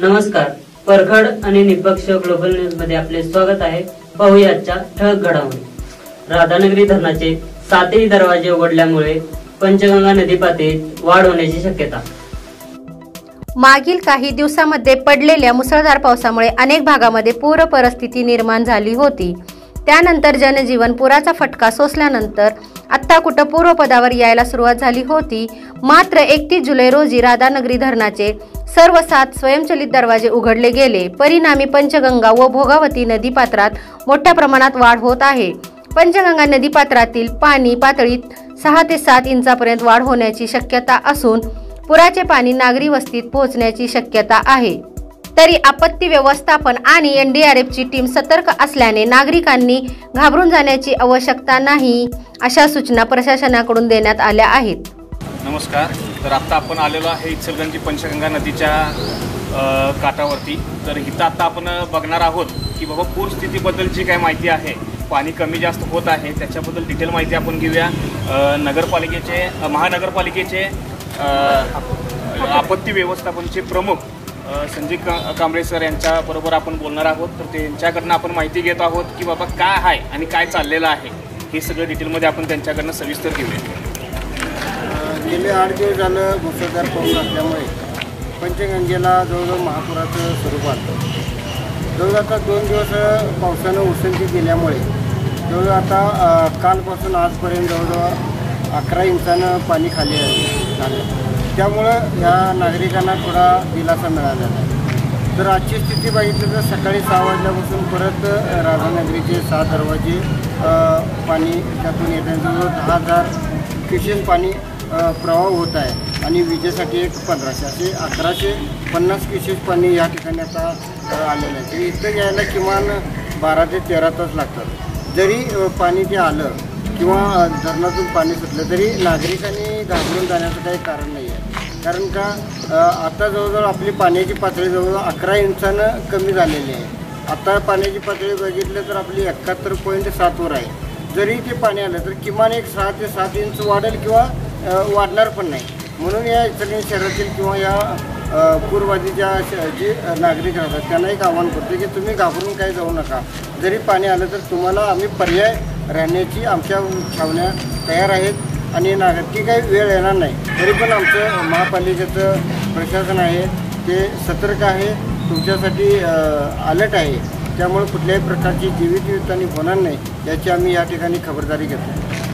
नमस्कार, परखड आणि निष्पक्ष ग्लोबल न्यूज मध्ये आपले स्वागत आहे। पाहूया आजच्या ठळक घडामोडी। राधानगरी धरणाचे 7ही दरवाजे उघडल्यामुळे पंचगंगा नदी पातळीत वाढ होण्याची शक्यता। मागील काही दिवसांमध्ये पडलेल्या मुसळधार पावसामुळे अनेक भागामध्ये पूर परिस्थिती निर्माण झाली होती। त्यानंतर जनजीवन पुराचा फटका सोसल्यानंतर आता कुठं पूर्वपदावर यायला सुरुवात झाली होती। मात्र 31 जुलै रोजी राधानगरी धरणाचे सर्व 7 स्वयंचलित दरवाजे उघडले गेले। परिणामी पंचगंगा व भोगावती नदी पात्रात मोठ्या प्रमाणात वाढ होत आहे। पंचगंगा नदी पात्रातील पाणी पातळीत 6 ते 7 इंचापर्यंत वाढ होण्याची शक्यता असून पुराचे पाणी नागरी वस्तीत पोहोचण्याची शक्यता आहे। तरी आपत्ती व्यवस्थापन आणि NDRFची टीम सतर्क असल्याने नागरिकांनी घाबरून जाण्याची आवश्यकता नाही, अशा सूचना प्रशासनाकडून देण्यात आल्या आहेत। नमस्कार, तर आता आपण आलेलो आहे इचलकरंजी पंचगंगा नदीच्या काठावरती। तर इथं आता आपण बघणार आहोत की बाबा पूर स्थितीबद्दलची काय माहिती आहे, पाणी कमी जास्त होत आहे त्याच्याबद्दल डिटेल माहिती आपण घेऊया। महानगरपालिकेचे आपत्ती व्यवस्थापनचे प्रमुख संजय कांबळे सर यांच्याबरोबर आपण बोलणार आहोत। तर त्यांच्याकडनं आपण माहिती घेत आहोत की बाबा काय आहे आणि काय चाललेलं आहे, हे सगळं डिटेलमध्ये आपण त्यांच्याकडनं सविस्तर घेऊया। गेले 8 दिवस झालं मुसळधार पाऊस असल्यामुळे पंचगंगेला जवळजवळ महापुराचं स्वरूप आलं। जवळजवळ आता 2 दिवस पावसानं उसंती दिल्यामुळे जवळजवळ आता कालपासून आजपर्यंत जवळजवळ 11 इंचानं पाणी खाली झालं। त्यामुळं या नागरिकांना थोडा दिलासा मिळालेला आहे। तर आजची स्थिती बघितली तर सकाळी 6 वाजल्यापासून परत राधानगरीचे 7 दरवाजे पाणी त्यातून येताना 10,000 क्युसेक पाणी प्रवाह होत आहे आणि विजेसाठी एक 1500 असे 1150 क्युसेक पाणी या ठिकाणी आता आलेलं आहे। तरी इथं यायला किमान 12 ते 13 तास लागतात। जरी पाणी ते आलं किंवा धरणातून पाणी सुटलं तरी नागरिकांनी घाबरून जाण्याचं काही कारण नाही आहे। कारण का आता जवळजवळ आपली पाण्याची पातळी जवळजवळ 11 इंचानं कमी झालेली आहे। आता पाण्याची पातळी बघितलं तर आपली 71.7 वर आहे। जरी ते पाणी आलं तर किमान एक 6 ते 7 इंच वाढेल किंवा वाढणार पण नाही। म्हणून या इचलकरंजी शहरातील किंवा या पूरबाधितच्या जे नागरिक राहतात त्यांना एक आव्हान करतो की तुम्ही घाबरून काही जाऊ नका। जरी पाणी आलं तर तुम्हाला आम्ही पर्याय राहण्याची आमच्या छावण्या तयार आहेत आणि ती काही वेळ येणार नाही। तरी पण आमचं महापालिकेचं प्रशासन आहे ते सतर्क आहे, तुमच्यासाठी अलर्ट आहे। त्यामुळे कुठल्याही प्रकारची जीवितहानी होणार नाही याची आम्ही या ठिकाणी खबरदारी घेतो।